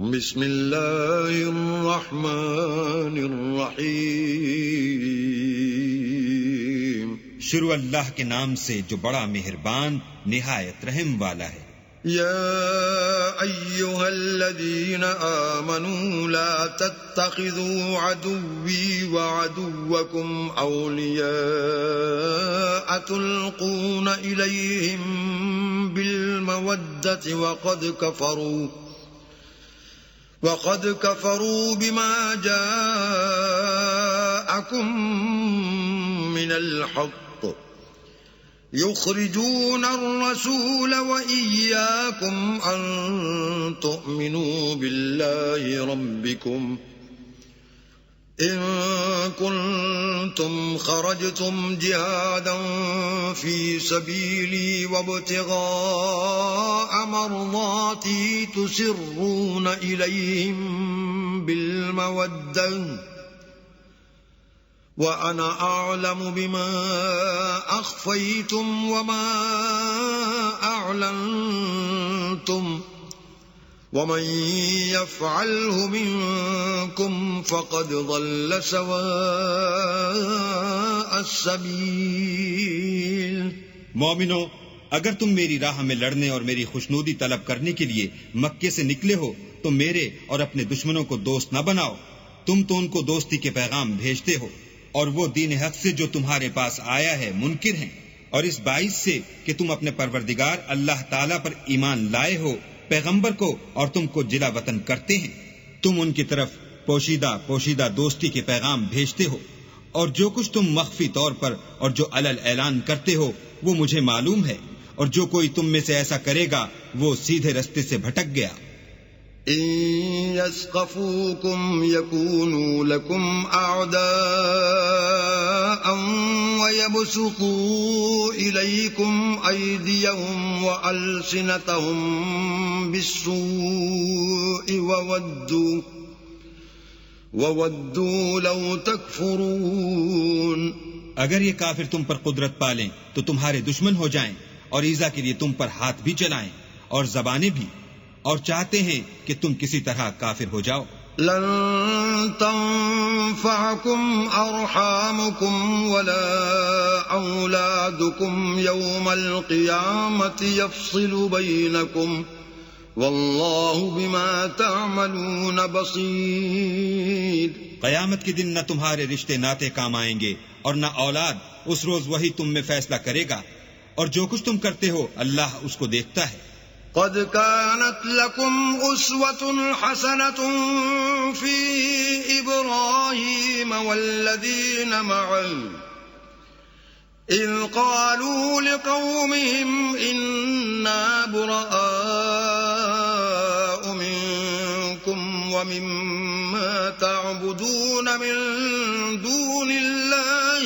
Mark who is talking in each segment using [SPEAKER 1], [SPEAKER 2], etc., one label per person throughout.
[SPEAKER 1] بسم اللہ الرحمن الرحیم۔
[SPEAKER 2] شروع اللہ کے نام سے جو بڑا مہربان نہایت رحم والا ہے۔
[SPEAKER 1] یا ایھا الذین آمنوا لا تتخذوا عدوی وعدوکم اولیاء تلقون الیہم بالمودۃ وقد كفروا بما جاءكم من الحق يخرجون الرسول وإياكم أن تؤمنوا بالله ربكم إن كنتم خرجتم جهادا في سبيلي وابتغاء مرضاتي تسرون إليهم بالمودة وأنا أعلم بما أخفيتم وما أعلنتم ومن يفعله منكم فقد ضل سواء السبيل۔
[SPEAKER 2] مومنو، اگر تم میری راہ میں لڑنے اور میری خوشنودی طلب کرنے کے لیے مکے سے نکلے ہو تو میرے اور اپنے دشمنوں کو دوست نہ بناؤ۔ تم تو ان کو دوستی کے پیغام بھیجتے ہو اور وہ دین حق سے جو تمہارے پاس آیا ہے منکر ہیں، اور اس باعث سے کہ تم اپنے پروردگار اللہ تعالی پر ایمان لائے ہو، پیغمبر کو اور تم کو جلا وطن کرتے ہیں۔ تم ان کی طرف پوشیدہ دوستی کے پیغام بھیجتے ہو، اور جو کچھ تم مخفی طور پر اور جو علل اعلان کرتے ہو وہ مجھے معلوم ہے، اور جو کوئی تم میں سے ایسا کرے گا وہ سیدھے رستے سے بھٹک گیا۔
[SPEAKER 1] إن يثقفوكم يكونوا لكم أعداء ويبسطوا إليكم أيديهم وألسنتهم بالسوء وودوا لو تكفرون۔
[SPEAKER 2] اگر یہ کافر تم پر قدرت پالیں تو تمہارے دشمن ہو جائیں اور ایذا کے لیے تم پر ہاتھ بھی چلائیں اور زبانیں بھی، اور چاہتے ہیں کہ تم کسی طرح کافر ہو جاؤ۔
[SPEAKER 1] لن تنفعكم أرحامكم ولا أولادكم يوم القيامة يفصل بينكم والله بما تعملون بصير۔
[SPEAKER 2] قیامت کے دن نہ تمہارے رشتے ناتے کام آئیں گے اور نہ اولاد، اس روز وہی تم میں فیصلہ کرے گا، اور جو کچھ تم کرتے ہو اللہ اس کو دیکھتا ہے۔
[SPEAKER 1] قد كانت لكم أسوة حسنة في إبراهيم والذين معه إذ قالوا لقومهم إنا براء منكم ومما تعبدون من دون الله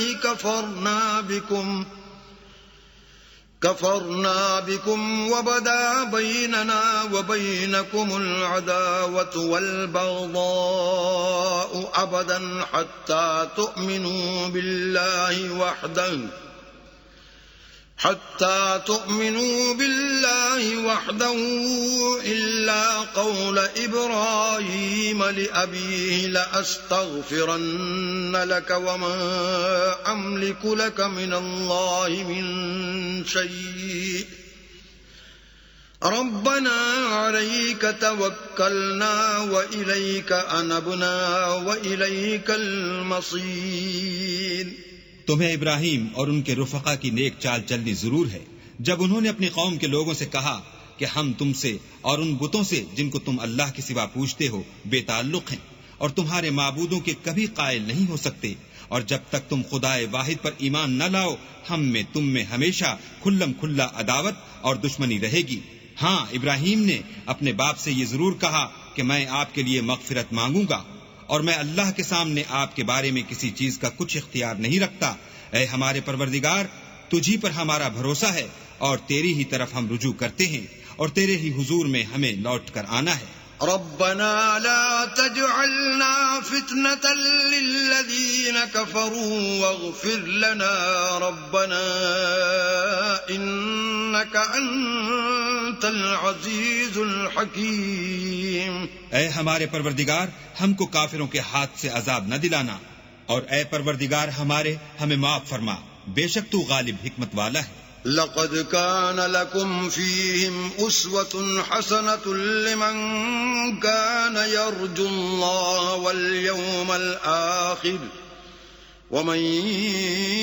[SPEAKER 1] كفرنا بكم وبدا بيننا وبينكم العداوة والبغضاء أبدا حتى تؤمنوا بالله وحده إلا قول إبراهيم لأبيه لأستغفرن لك وما أملك لك من الله من شيء ربنا عليك توكلنا وإليك أنبنا وإليك المصير۔
[SPEAKER 2] تمہیں ابراہیم اور ان کے رفقا کی نیک چال چلنی ضرور ہے جب انہوں نے اپنی قوم کے لوگوں سے کہا کہ ہم تم سے اور ان بتوں سے جن کو تم اللہ کے سوا پوجتے ہو بے تعلق ہیں اور تمہارے معبودوں کے کبھی قائل نہیں ہو سکتے، اور جب تک تم خدائے واحد پر ایمان نہ لاؤ ہم میں تم میں ہمیشہ کھلم کھلا عداوت اور دشمنی رہے گی۔ ہاں، ابراہیم نے اپنے باپ سے یہ ضرور کہا کہ میں آپ کے لیے مغفرت مانگوں گا، اور میں اللہ کے سامنے آپ کے بارے میں کسی چیز کا کچھ اختیار نہیں رکھتا۔ اے ہمارے پروردگار، تجھی پر ہمارا بھروسہ ہے اور تیری ہی طرف ہم رجوع کرتے ہیں، اور تیرے ہی حضور میں ہمیں لوٹ کر آنا ہے۔
[SPEAKER 1] ربنا لا تجعلنا فتنة للذين كفروا واغفر لنا ربنا إنك أنت العزيز الحكيم.
[SPEAKER 2] اے ہمارے پروردگار ہم کو کافروں کے ہاتھ سے عذاب نہ دلانا، اور اے پروردگار ہمارے ہمیں معاف فرما، بے شک تو غالب حکمت والا ہے۔
[SPEAKER 1] لقد كان لكم فيهم أسوة حسنة لمن كان يرجو الله واليوم الآخر ومن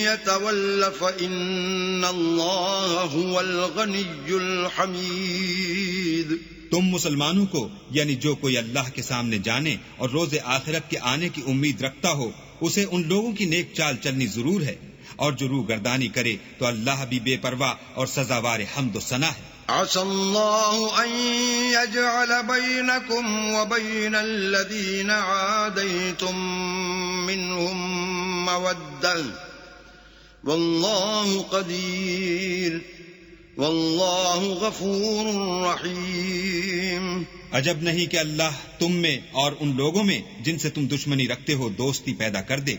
[SPEAKER 1] يتول فإن الله هو الغني الحميد۔
[SPEAKER 2] تم مسلمانوں کو یعنی جو کوئی اللہ کے سامنے جانے اور روز آخرت کے آنے کی امید رکھتا ہو اسے ان لوگوں کی نیک چال چلنی ضرور ہے، اور جو روح گردانی کرے تو اللہ بھی بے پرواہ اور سزاوار حمد و ثنا ہے۔
[SPEAKER 1] عسى الله أن يجعل بينكم وبين الذين عاديتم منهم مودة والله قدير والله غفور رحيم۔
[SPEAKER 2] عجب نہیں کہ اللہ تم میں اور ان لوگوں میں جن سے تم دشمنی رکھتے ہو دوستی پیدا کر دے،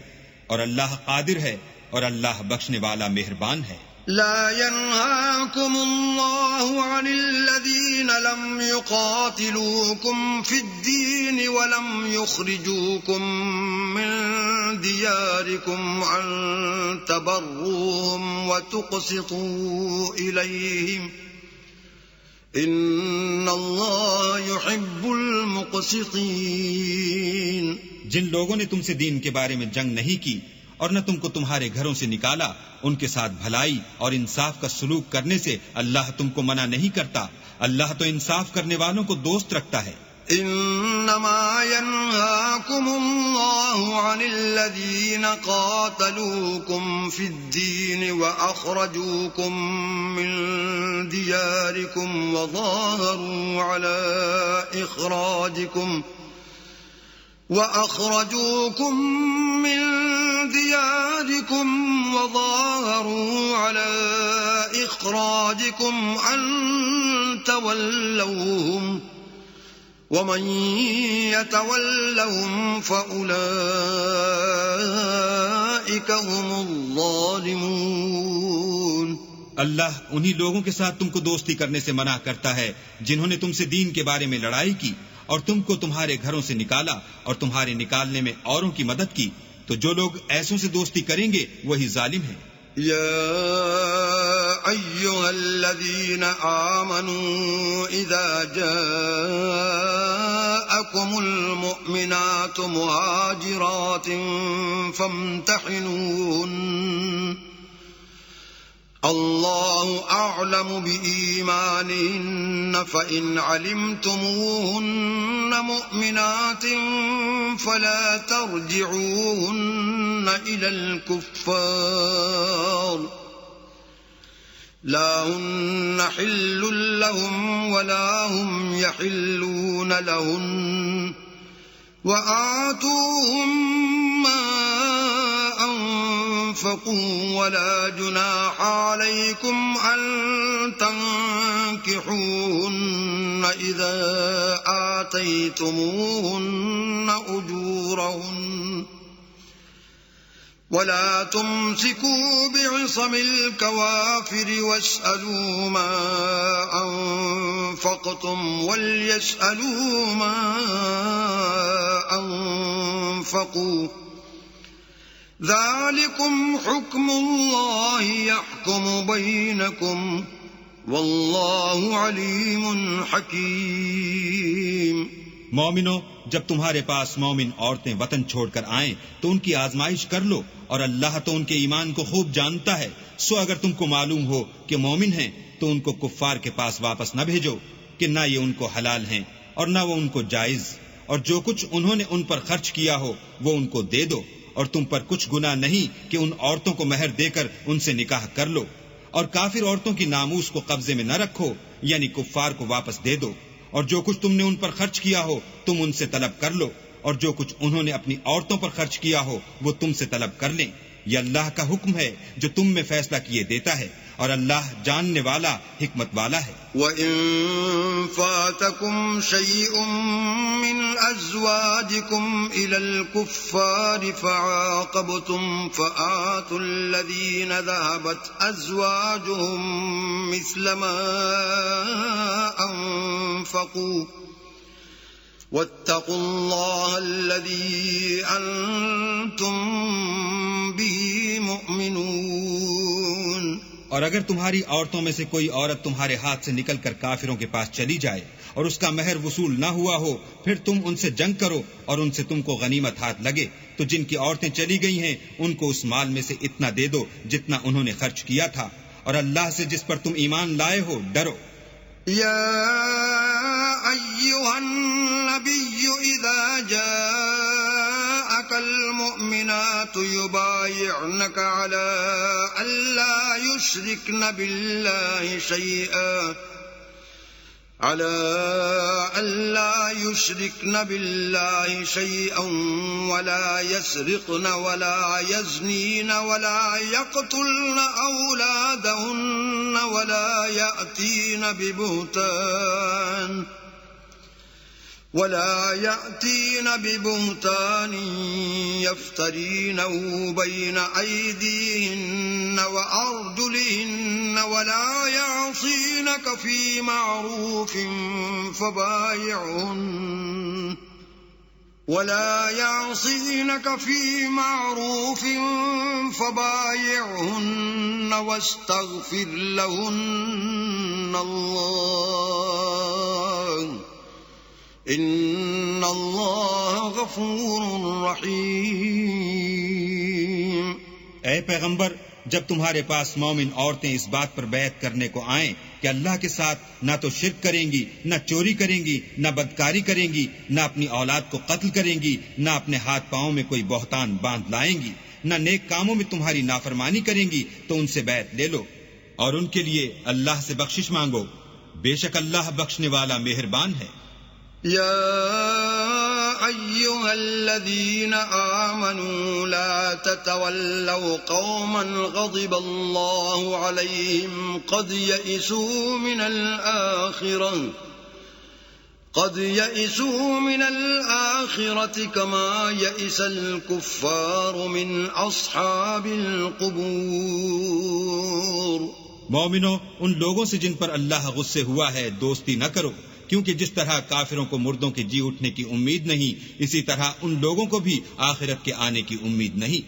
[SPEAKER 2] اور اللہ قادر ہے اور اللہ بخشنے والا مہربان ہے۔
[SPEAKER 1] لا ينهاكم الله عن الذين لم يقاتلوكم في الدين ولم يخرجوكم من دياركم أن تبروهم وتقسطوا إليهم إن الله يحب المقسطين۔
[SPEAKER 2] جن لوگوں نے تم سے دین کے بارے میں جنگ نہیں کی اور نہ تم کو تمہارے گھروں سے نکالا، ان کے ساتھ بھلائی اور انصاف کا سلوک کرنے سے اللہ تم کو منع نہیں کرتا، اللہ تو انصاف کرنے والوں کو دوست رکھتا ہے۔
[SPEAKER 1] انما ينهاكم الله عن الذين قاتلوكم في الدين واخرجوكم من دياركم وظاهروا على إخراجكم أن تولوهم ومن يتولهم فأولئك هم الظالمون۔
[SPEAKER 2] اللہ انہی لوگوں کے ساتھ تم کو دوستی کرنے سے منع کرتا ہے جنہوں نے تم سے دین کے بارے میں لڑائی کی اور تم کو تمہارے گھروں سے نکالا اور تمہارے نکالنے میں اوروں کی مدد کی، تو جو لوگ ایسوں سے دوستی کریں گے وہی ظالم ہیں۔
[SPEAKER 1] يا أيها الذين آمنوا إذا جاءكم المؤمنات مهاجرات فامتحنوهن الله أعلم بإيمانهن فإن علمتموهن مؤمنات فلا ترجعوهن إلى الكفار لا هن حل لهم ولا هم يحلون لهن وآتوهم ما أنفقوا ولا جناح عليكم أن تنكحوهن إذا آتيتموهن أجورهن ولا تمسكوا بعصم الكوافر واسألوا ما أنفقتم وليسألوا ما أنفقوا ذلكم حكم الله يحكم بينكم والله عليم حكيم۔
[SPEAKER 2] مومنو، جب تمہارے پاس مومن عورتیں وطن چھوڑ کر آئیں تو ان کی آزمائش کر لو، اور اللہ تو ان کے ایمان کو خوب جانتا ہے، سو اگر تم کو معلوم ہو کہ مومن ہیں تو ان کو کفار کے پاس واپس نہ بھیجو کہ نہ یہ ان کو حلال ہیں اور نہ وہ ان کو جائز، اور جو کچھ انہوں نے ان پر خرچ کیا ہو وہ ان کو دے دو، اور تم پر کچھ گناہ نہیں کہ ان عورتوں کو مہر دے کر ان سے نکاح کر لو، اور کافر عورتوں کی ناموس کو قبضے میں نہ رکھو یعنی کفار کو واپس دے دو، اور جو کچھ تم نے ان پر خرچ کیا ہو تم ان سے طلب کر لو، اور جو کچھ انہوں نے اپنی عورتوں پر خرچ کیا ہو وہ تم سے طلب کر لیں، یہ اللہ کا حکم ہے جو تم میں فیصلہ کیے دیتا ہے، اور اللہ جاننے والا حکمت والا ہے۔
[SPEAKER 1] وَإِن فَاتَكُمْ شَيْءٌ مِّنْ أَزْوَاجِكُمْ إِلَى الْكُفَّارِ فَعَاقَبْتُمْ فَآتُوا الَّذِينَ ذَهَبَتْ أَزْوَاجُهُمْ مِثْلَ مَا أَنفَقُوا واتقوا الله الذي أنتم به مؤمنون.
[SPEAKER 2] اور اگر تمہاری عورتوں میں سے کوئی عورت تمہارے ہاتھ سے نکل کر کافروں کے پاس چلی جائے اور اس کا مہر وصول نہ ہوا ہو، پھر تم ان سے جنگ کرو اور ان سے تم کو غنیمت ہاتھ لگے، تو جن کی عورتیں چلی گئی ہیں ان کو اس مال میں سے اتنا دے دو جتنا انہوں نے خرچ کیا تھا، اور اللہ سے جس پر تم ایمان لائے ہو ڈرو.
[SPEAKER 1] يا أيها النبي إذا جاءك المؤمنات يبايعنك على ألا يشركن بالله شيئا ولا يسرقن ولا يزنين ولا يقتلن أولادهن ولا يأتين ببهتان يفترينه بين أيديهن وأرجلهن ولا يعصينك في معروف فبايعهن واستغفر لهن الله ان اللہ غفور رحیم.
[SPEAKER 2] اے پیغمبر، جب تمہارے پاس مومن عورتیں اس بات پر بیعت کرنے کو آئیں کہ اللہ کے ساتھ نہ تو شرک کریں گی، نہ چوری کریں گی، نہ بدکاری کریں گی، نہ اپنی اولاد کو قتل کریں گی، نہ اپنے ہاتھ پاؤں میں کوئی بہتان باندھ لائیں گی، نہ نیک کاموں میں تمہاری نافرمانی کریں گی، تو ان سے بیعت لے لو اور ان کے لیے اللہ سے بخشش مانگو، بے شک اللہ بخشنے والا مہربان ہے.
[SPEAKER 1] يا أيها الذين آمنوا لا تتولوا قوما غضب الله عليهم قد يئسوا من الآخرة كما يئس الكفار من أصحاب القبور.
[SPEAKER 2] مومنو، ان لوگوں سے جن پر اللہ غصے ہوا ہے دوستی نہ کرو، کیونکہ جس طرح کافروں کو مردوں کے جی اٹھنے کی امید نہیں، اسی طرح ان لوگوں کو بھی آخرت کے آنے کی امید نہیں.